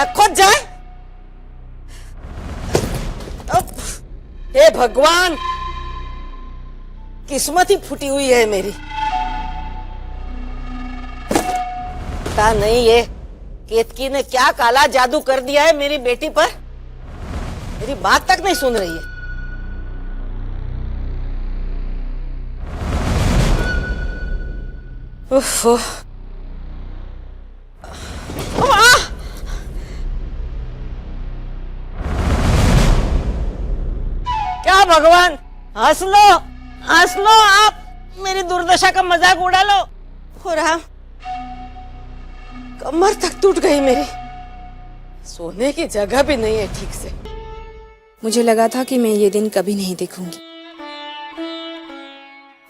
न खोज जाए। हे भगवान, किस्मत ही फूटी हुई है मेरी। पता नहीं ये केतकी ने क्या काला जादू कर दिया है मेरी बेटी पर। मेरी बात तक नहीं सुन रही है। उफ, क्या भगवान, हंस लो आप, मेरी दुर्दशा का मजाक उड़ा लो। हो रहा, कमर तक टूट गई मेरी, सोने की जगह भी नहीं है ठीक से। मुझे लगा था कि मैं ये दिन कभी नहीं देखूंगी,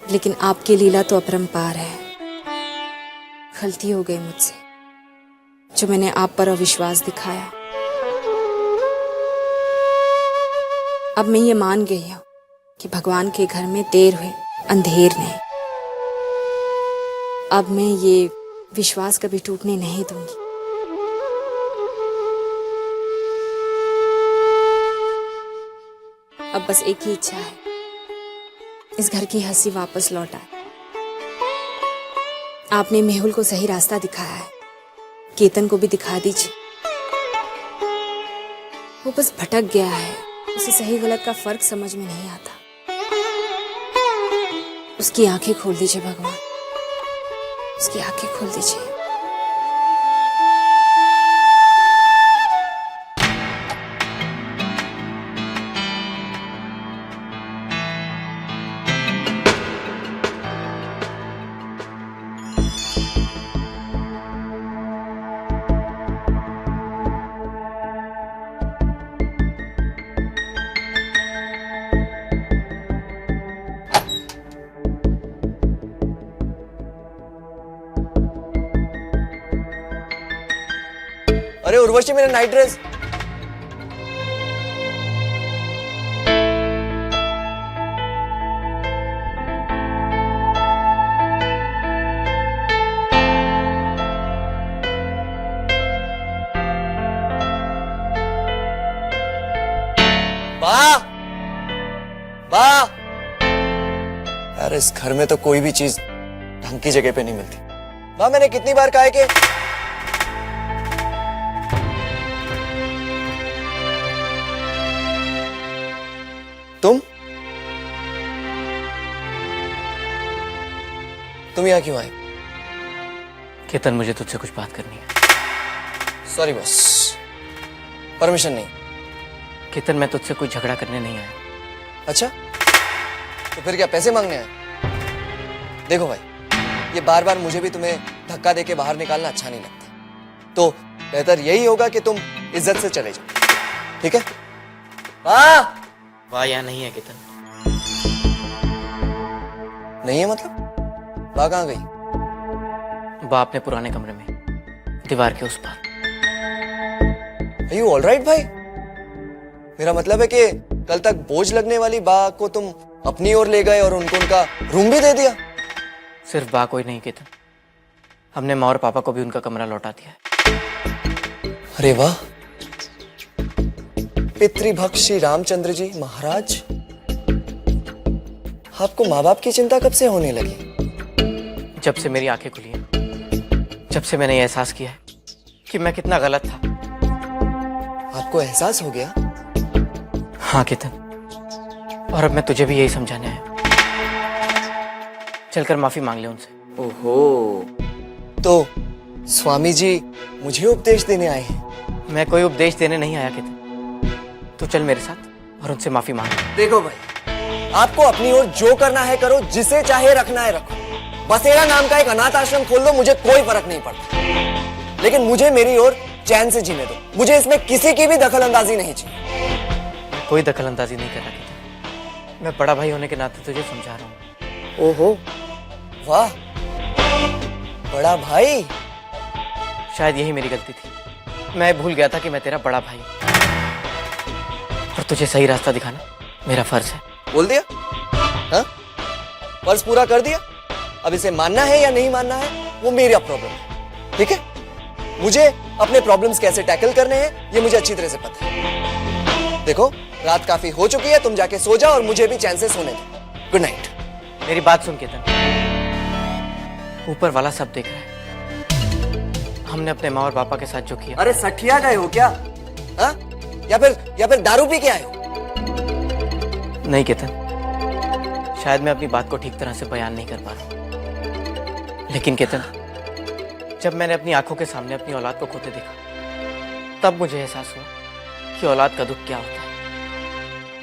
लेकिन आपकी लीला तो अपरंपार है। गलती हो गई मुझसे, जो मैंने आप पर अविश्वास दिखाया। अब मैं ये मान गई हूं कि भगवान के घर में देर हुए अंधेर नहीं। अब मैं ये विश्वास कभी टूटने नहीं दूंगी। अब बस एक ही इच्छा है, इस घर की हंसी वापस लौट आए। आपने मेहुल को सही रास्ता दिखाया है, केतन को भी दिखा दीजिए। वो बस भटक गया है, उसे सही गलत का फर्क समझ में नहीं आता। उसकी आंखें खोल दीजिए भगवान, उसकी आंखें खोल दीजिए। अरे उर्वशी, मेरा नाइट ड्रेस। बा बा, यार इस घर में तो कोई भी चीज ढंग की जगह पे नहीं मिलती। बा, मैंने कितनी बार कहा है कि तुम यहाँ क्यों आए? केतन, मुझे तुझसे कुछ बात करनी है। सॉरी बॉस, परमिशन नहीं। केतन, मैं तुझसे कोई झगड़ा करने नहीं आया। अच्छा, तो फिर क्या पैसे मांगने आए? देखो भाई, ये बार बार मुझे भी तुम्हें धक्का देके बाहर निकालना अच्छा नहीं लगता, तो बेहतर यही होगा कि तुम इज्जत से चले जाओ, ठीक है? वाह, यहाँ नहीं है केतन। नहीं है मतलब? बा कहाँ गई? बा अपने पुराने कमरे में, दीवार के उस पार। Are you all right भाई? मेरा मतलब है कि कल तक बोझ लगने वाली बा को तुम अपनी ओर ले गए और उनको उनका रूम भी दे दिया। सिर्फ बा कोई नहीं केतन, हमने माँ और पापा को भी उनका कमरा लौटा दिया है। अरे वाह, पितृभक्त श्री रामचंद्र जी महाराज, आपको माँ बाप की चिंता कब से होने लगी? जब से मेरी आंखें खुली हैं, जब से मैंने ये एहसास किया है कि मैं कितना गलत था। आपको एहसास हो गया? हाँ केतन, और अब मैं तुझे भी यही समझाने आया। चलकर माफी मांग ले उनसे। ओहो, तो स्वामी जी मुझे उपदेश देने आए हैं? मैं कोई उपदेश देने नहीं आया केतन, तू चल मेरे साथ और उनसे माफी मांग। देखो भाई, आपको अपनी ओर जो करना है करो, जिसे चाहे रखना है रखो। बसेरा नाम का एक अनाथ आश्रम खोल दो, मुझे कोई फर्क नहीं पड़ता, लेकिन मुझे मेरी ओर चैन से जीने दो। मुझे इसमें किसी की भी दखल अंदाजी नहीं चाहिए। कोई दखल अंदाजी नहीं कर रहा केतन, मैं बड़ा भाई होने के नाते तुझे समझा रहा हूँ। ओहो, वाह, बड़ा भाई। शायद यही मेरी गलती थी, मैं भूल गया था कि मैं तेरा बड़ा भाई हूं और तुझे सही रास्ता दिखाना मेरा फर्ज है। बोल दिया? हाँ, फर्ज पूरा कर दिया। अब इसे मानना है या नहीं मानना है वो मेरा प्रॉब्लम है, ठीक है? मुझे अपने प्रॉब्लम्स कैसे टैकल करने हैं ये मुझे अच्छी तरह से पता है। देखो रात काफी हो चुकी है, तुम जाके सो जाओ और मुझे भी चैन से सोने दो। Good night. मेरी बात सुन केतन, ऊपर वाला सब देख रहा है। हमने अपने माँ और पापा के साथ जो किया। अरे सठिया गए हो क्या? हाँ? या फिर दारू पी के आए हो? नहीं केतन, शायद मैं अपनी बात को ठीक तरह से बयान नहीं कर पा रहा, लेकिन केतन जब मैंने अपनी आंखों के सामने अपनी औलाद को खोते देखा तब मुझे एहसास हुआ कि औलाद का दुख क्या होता है।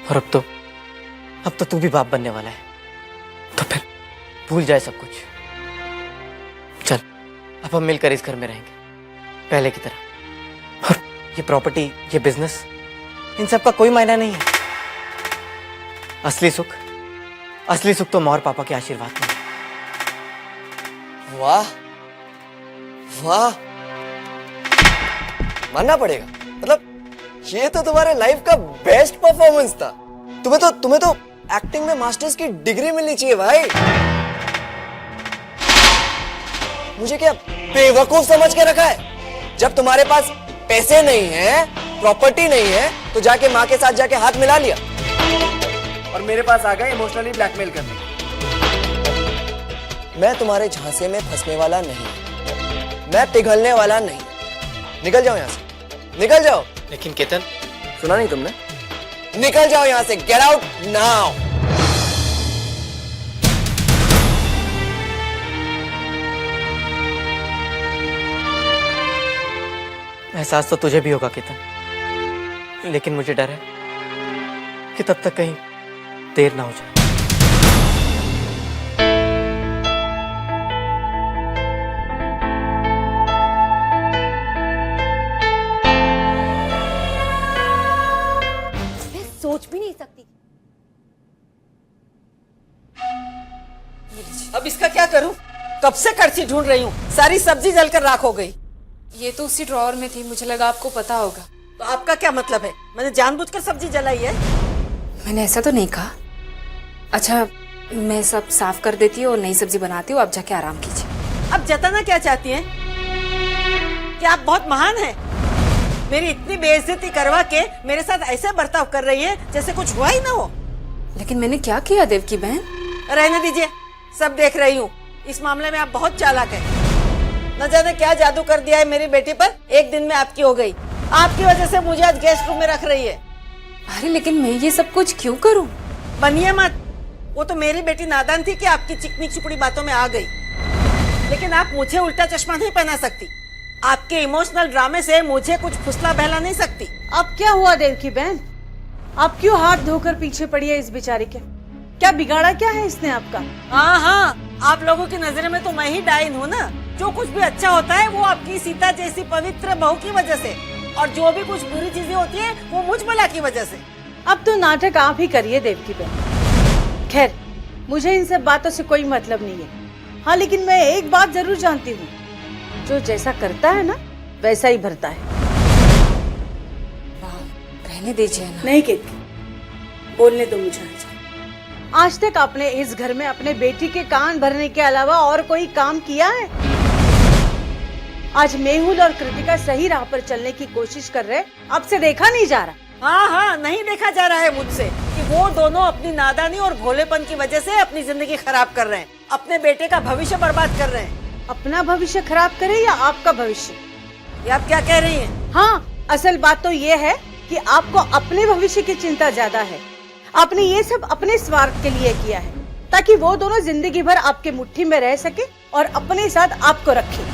और अब तो तू भी बाप बनने वाला है, तो फिर भूल जाए सब कुछ। चल अब हम मिलकर इस घर में रहेंगे पहले की तरह। और ये प्रॉपर्टी, ये बिजनेस, इन सब का कोई मायना नहीं है। असली सुख तो माँ और पापा के आशीर्वाद में है। वाह वाह, मानना पड़ेगा। मतलब ये तो तुम्हारे लाइफ का बेस्ट परफॉर्मेंस था। तुम्हें तो एक्टिंग में मास्टर्स की डिग्री मिलनी चाहिए भाई। मुझे क्या बेवकूफ समझ के रखा है? जब तुम्हारे पास पैसे नहीं है, प्रॉपर्टी नहीं है, तो जाके माँ के साथ जाके हाथ मिला लिया और मेरे पास आ गए इमोशनली ब्लैकमेल करने। मैं तुम्हारे झांसे में फंसने वाला नहीं, मैं पिघलने वाला नहीं। निकल जाओ यहां से, निकल जाओ। लेकिन केतन, सुना नहीं तुमने? निकल जाओ यहां से, गेट आउट नाउ। एहसास तो तुझे भी होगा केतन, लेकिन मुझे डर है कि तब तक कहीं देर ना हो जाए। सोच भी नहीं सकती। अब इसका क्या करूं? कब से कड़छी ढूंढ रही हूँ, सारी सब्जी जलकर राख हो गई। ये तो उसी ड्रॉअर में थी, मुझे लगा आपको पता होगा। तो आपका क्या मतलब है? मैंने जानबूझकर सब्जी जलाई है? मैंने ऐसा तो नहीं कहा। अच्छा, मैं सब साफ कर देती हूँ और नई सब्जी बनाती हूँ, आप जाके आराम कीजिए। अब जताना क्या चाहती हैं? कि आप बहुत महान हैं? मेरी इतनी बेइज्जती करवा के मेरे साथ ऐसे बर्ताव कर रही है जैसे कुछ हुआ ही ना हो। लेकिन मैंने क्या किया देवकी बहन? रहने दीजिए, सब देख रही हूँ। इस मामले में आप बहुत चालाक हैं। न जाने क्या जादू कर दिया है मेरी बेटी पर, एक दिन में आपकी हो गई। आपकी वजह से मुझे आज गेस्ट रूम में रख रही है। अरे लेकिन मैं ये सब कुछ क्यों करूं? बनिए मत। वो तो मेरी बेटी नादान थी कि आपकी चिकनी चुपड़ी बातों में आ गई, लेकिन आप मुझे उल्टा चश्मा नहीं पहना सकती। आपके इमोशनल ड्रामे से मुझे कुछ फुसला बहला नहीं सकती। अब क्या हुआ देवकी बहन? आप क्यों हाथ धोकर पीछे पड़ी है इस बेचारी के? क्या बिगाड़ा क्या है इसने आपका? हाँ, आप लोगों की नजर में तो मैं ही डाइन हूँ ना। जो कुछ भी अच्छा होता है वो आपकी सीता जैसी पवित्र बहू की वजह से, और जो भी कुछ बुरी चीजें होती है वो मुझ भला की वजह से। अब तो नाटक आप ही करिए देवकी बहन। खैर, मुझे इन सब बातों से कोई मतलब नहीं है। हाँ, लेकिन मैं एक बात जरूर जानती हूँ, जो जैसा करता है ना वैसा ही भरता है। रहने दीजिए ना। नहीं केतकी, बोलने दो मुझे। आज तक आपने इस घर में अपने बेटी के कान भरने के अलावा और कोई काम किया है? आज मेहुल और कृतिका सही राह पर चलने की कोशिश कर रहे, आपसे देखा नहीं जा रहा। हाँ, नहीं देखा जा रहा है मुझसे कि वो दोनों अपनी नादानी और भोलेपन की वजह से अपनी जिंदगी खराब कर रहे हैं, अपने बेटे का भविष्य बर्बाद कर रहे हैं। अपना भविष्य खराब करे या आपका भविष्य? ये आप क्या कह रही हैं? हाँ, असल बात तो ये है कि आपको अपने भविष्य की चिंता ज्यादा है। आपने ये सब अपने स्वार्थ के लिए किया है, ताकि वो दोनों जिंदगी भर आपके मुट्ठी में रह सके और अपने साथ आपको रखे।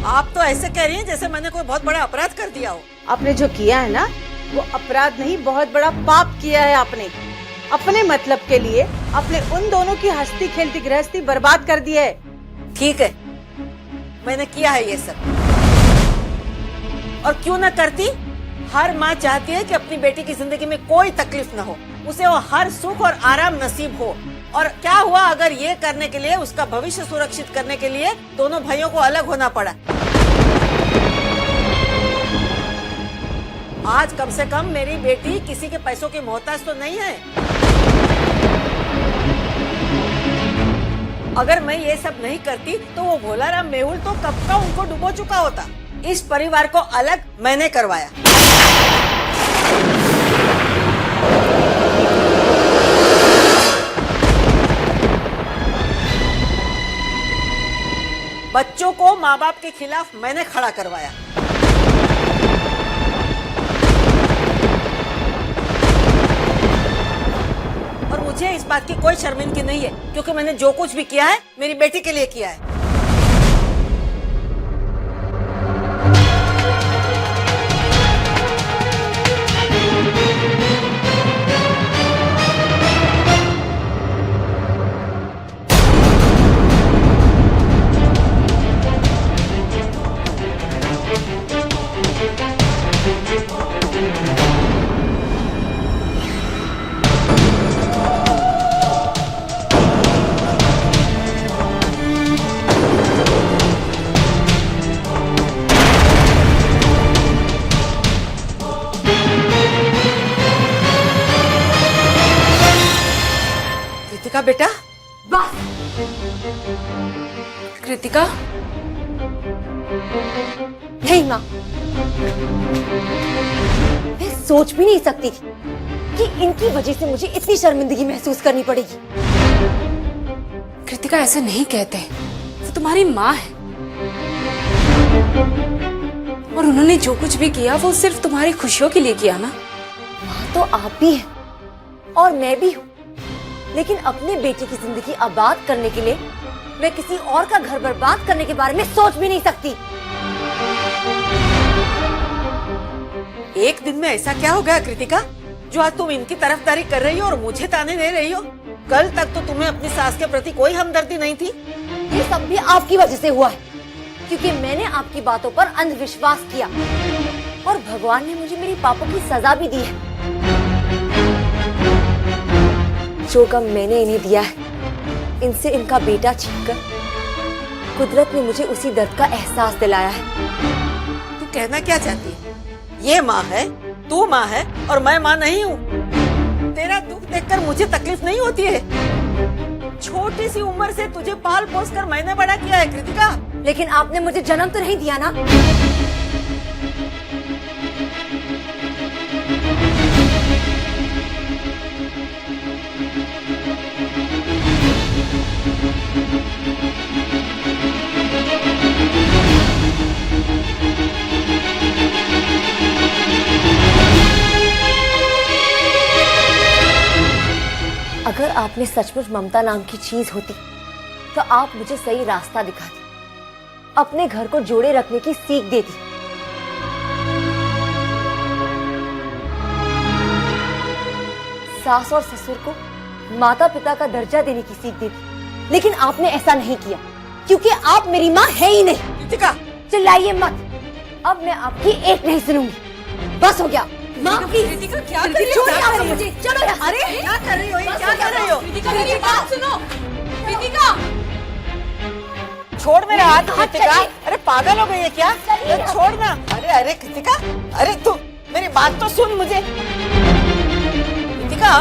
आप तो ऐसे कह रही हैं जैसे मैंने कोई बहुत बड़ा अपराध कर दिया हो। आपने जो किया है ना, वो अपराध नहीं, बहुत बड़ा पाप किया है आपने। अपने मतलब के लिए अपने उन दोनों की हंसती खेलती गृहस्थी बर्बाद कर दी है। ठीक है, मैंने किया है ये सब, और क्यों ना करती। हर माँ चाहती है कि अपनी बेटी की जिंदगी में कोई तकलीफ न हो, उसे वो हर सुख और आराम नसीब हो। और क्या हुआ अगर ये करने के लिए, उसका भविष्य सुरक्षित करने के लिए दोनों भाइयों को अलग होना पड़ा? आज कम से कम मेरी बेटी किसी के पैसों की मोहताज तो नहीं है। अगर मैं ये सब नहीं करती तो वो भोलाराम मेहुल तो कब का उनको डुबो चुका होता। इस परिवार को अलग मैंने करवाया। बच्चों को माँ बाप के खिलाफ मैंने खड़ा करवाया। और मुझे इस बात की कोई शर्मिंदगी नहीं है, क्योंकि मैंने जो कुछ भी किया है मेरी बेटी के लिए किया है। कृतिका बेटा, बस कृतिका, नहीं माँ, मैं सोच भी नहीं सकती थी कि इनकी वजह से मुझे इतनी शर्मिंदगी महसूस करनी पड़ेगी। कृतिका ऐसे नहीं कहते, वो तुम्हारी माँ है और उन्होंने जो कुछ भी किया वो सिर्फ तुम्हारी खुशियों के लिए किया ना। माँ तो आप भी हैं और मैं भी हूँ, लेकिन अपने बेटे की जिंदगी आबाद करने के लिए मैं किसी और का घर बर्बाद करने के बारे में सोच भी नहीं सकती। एक दिन में ऐसा क्या हो गया कृतिका, जो आज तुम इनकी तरफदारी कर रही हो और मुझे ताने दे रही हो? कल तक तो तुम्हें अपनी सास के प्रति कोई हमदर्दी नहीं थी। ये सब भी आपकी वजह से हुआ है, क्योंकि मैंने आपकी बातों पर अंधविश्वास किया और भगवान ने मुझे मेरी पापों की सजा भी दी है। जो गम मैंने इन्हें दिया है, इनसे इनका बेटा छीनकर कुदरत ने मुझे उसी दर्द का एहसास दिलाया है। तू कहना क्या चाहती है? ये माँ है, तू माँ है और मैं माँ नहीं हूँ। तेरा दुख देखकर मुझे तकलीफ नहीं होती है? छोटी सी उम्र से तुझे पाल पोस कर मैंने बड़ा किया है कृतिका। लेकिन आपने मुझे जन्म तो नहीं दिया ना। अगर आप में सचमुच ममता नाम की चीज होती तो आप मुझे सही रास्ता दिखाती, अपने घर को जोड़े रखने की सीख देती। सास और ससुर को माता पिता का दर्जा देने की सीख देती, लेकिन आपने ऐसा नहीं किया, क्योंकि आप मेरी माँ है ही नहीं। कृतिका, चिल्लाइए मत, अब मैं आपकी एक नहीं सुनूंगी। बस हो गया। माँ कृतिका क्या कर रही हो? छोड़िए आप मुझे, चलो यहाँ से। अरे क्या कर रही हो? ये क्या कर रही हो? कृतिका मेरी बात सुनो। कृतिका, छोड़ मेरा हाथ कृतिका। चलिए। अरे पागल हो गई है क्या? चलिए। अरे छोड़ ना। अरे अरे कृतिका, अरे तू मेरी बात तो सुन मुझे। कृतिका,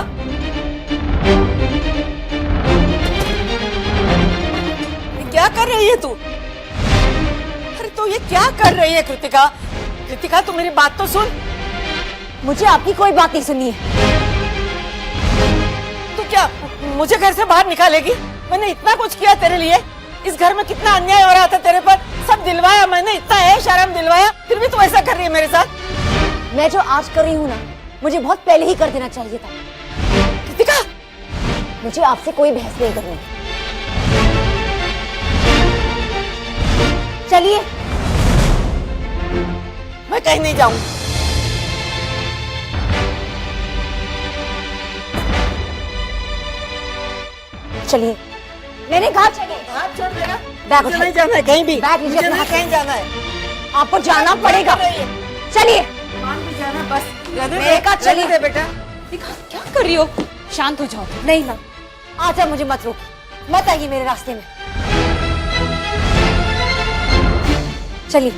ये क्या कर रही है तू? अरे तू ये क्या कर रही है कृतिका? कृतिका तू मेरी बात तो सुन। मुझे आपकी कोई बात नहीं सुननी है। तू क्या मुझे घर से बाहर निकालेगी? मैंने इतना कुछ किया तेरे लिए, इस घर में कितना अन्याय हो रहा था तेरे पर, सब दिलवाया मैंने, इतना ऐश आराम दिलवाया, फिर भी तू ऐसा कर रही है मेरे साथ। मैं जो आज कर रही हूँ ना, मुझे बहुत पहले ही कर देना चाहिए था। कृतिका, मुझे आपसे कोई बहस नहीं करनी। चलिए। मैं कहीं नहीं जाऊंगी। चलिए, मैंने कहा चलिए। हाथ छोड़ मेरा। बैग मुझे उठाइए। नहीं जाना है कहीं भी। बैग लीजिए मुझे अपने नहीं हाथ में। कहीं जाना है। आपको जाना पड़ेगा। चलिए। मान भी जाना बस। रहने मैंने कहा दे, चलिए। रहने दे बेटा। क्या कर रही हो? शांत हो जाओ। नहीं माँ, आजा, मुझे मत रोकिए, मत आइए मेरे रास्ते में। चलिए।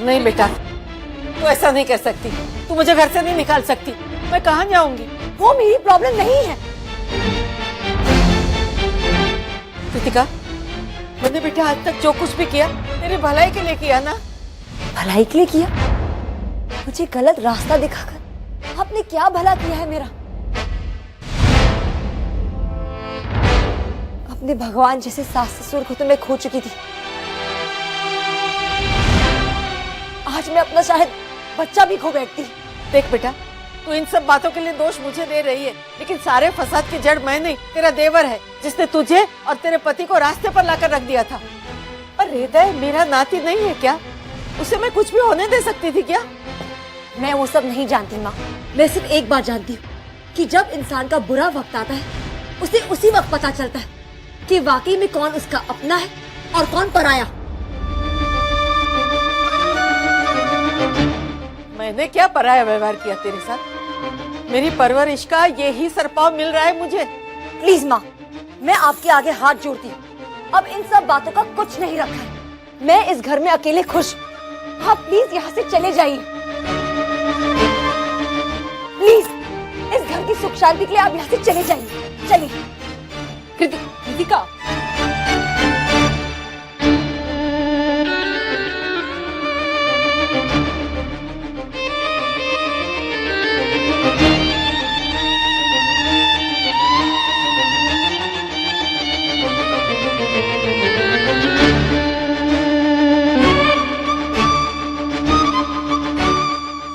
नहीं बेटा, तू ऐसा नहीं कर सकती। तू मुझे घर से नहीं निकाल सकती। मैं कहाँ जाऊंगी? वो मेरी प्रॉब्लम नहीं है। कृतिका, मैंने बेटा आज तक जो कुछ भी किया तेरी भलाई के लिए किया ना। भलाई के लिए किया? मुझे गलत रास्ता दिखाकर आपने क्या भला किया है मेरा? अपने भगवान जैसे सास ससुर को तो मैं खो चुकी थी, आज मैं अपना शायद बच्चा भी खो बैठती। देख बेटा, तू इन सब बातों के लिए दोष मुझे दे रही है, लेकिन सारे फसाद की जड़ मैं नहीं, तेरा देवर है, जिसने तुझे और तेरे पति को रास्ते पर लाकर रख दिया था। और हृदय मेरा नाती नहीं है क्या? उसे मैं कुछ भी होने दे सकती थी क्या? मैं वो सब नहीं जानती माँ, मैं सिर्फ एक बात जानती हूँ कि जब इंसान का बुरा वक्त आता है उसे उसी वक्त पता चलता है कि वाकई में कौन उसका अपना है और कौन पराया। मैंने क्या पराया व्यवहार किया तेरे साथ? मेरी परवरिश का यही सरपाव मिल रहा है मुझे। प्लीज माँ, मैं आपके आगे हाथ जोड़ती हूँ, अब इन सब बातों का कुछ नहीं रखा है। मैं इस घर में अकेले खुश, आप प्लीज यहाँ से चले जाइए। प्लीज इस घर की सुख शांति के लिए आप यहाँ से चले जाइए। चलिए। कृतिका,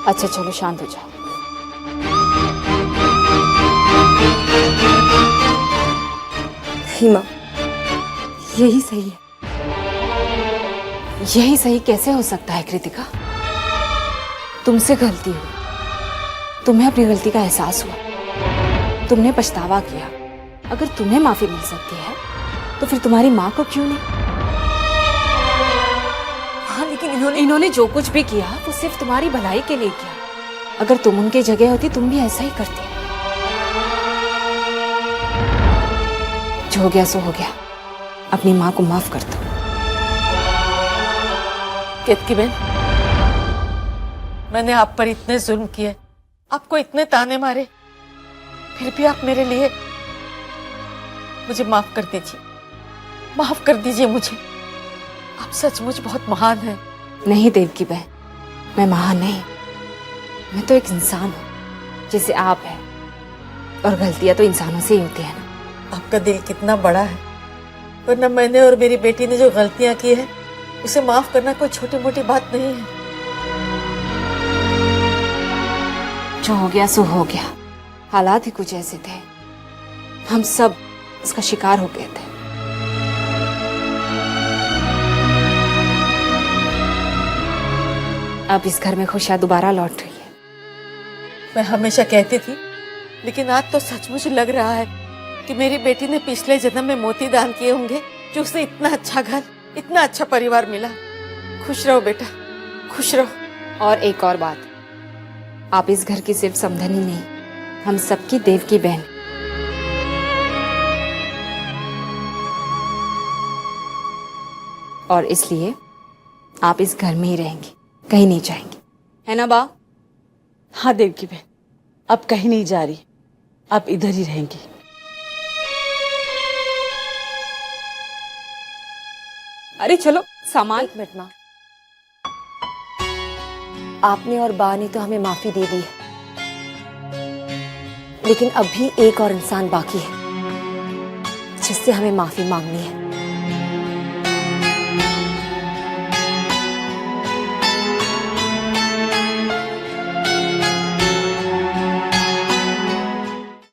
अच्छा चलो शांत हो जाओ। नहीं माँ, यही सही है। यही सही कैसे हो सकता है कृतिका? तुमसे गलती हुई, तुम्हें अपनी गलती का एहसास हुआ, तुमने पछतावा किया। अगर तुम्हें माफी मिल सकती है तो फिर तुम्हारी माँ को क्यों नहीं? हाँ, लेकिन इन्होंने जो कुछ भी किया वो सिर्फ तुम्हारी भलाई के लिए किया। अगर तुम उनकी जगह होती तुम भी ऐसा ही करती। जो हो गया सो हो गया, अपनी माँ को माफ कर दो। केतकी बहन, मैंने आप पर इतने जुल्म किए, आपको इतने ताने मारे, फिर भी आप मेरे लिए, मुझे माफ कर दीजिए, माफ कर दीजिए मुझे। आप सचमुच बहुत महान हैं। नहीं देवकी बहन, मैं महान नहीं, मैं तो एक इंसान हूँ जैसे आप हैं, और गलतियां तो इंसानों से ही होती है ना। आपका दिल कितना बड़ा है, वरना मैंने और मेरी बेटी ने जो गलतियां की है उसे माफ करना कोई छोटी मोटी बात नहीं है। जो हो गया सो हो गया, हालात ही कुछ ऐसे थे, हम सब इसका शिकार हो गए थे। अब इस घर में खुशियां दोबारा लौट रही है। मैं हमेशा कहती थी, लेकिन आज तो सचमुच लग रहा है कि मेरी बेटी ने पिछले जन्म में मोती दान किए होंगे, जो उसे इतना अच्छा घर, इतना अच्छा परिवार मिला। खुश रहो बेटा, खुश रहो। और एक और बात, आप इस घर की सिर्फ समधनी नहीं, हम सबकी देव की बहन। और इसलिए आप इस घर में ही रहेंगी, कहीं नहीं जाएंगी, है ना बा? हाँ देवकी बहन, अब कहीं नहीं जा रही, अब इधर ही रहेंगी। अरे चलो सामान। एक मिनट माँ, आपने और बा ने तो हमें माफी दे दी है, लेकिन अभी एक और इंसान बाकी है जिससे हमें माफी मांगनी है।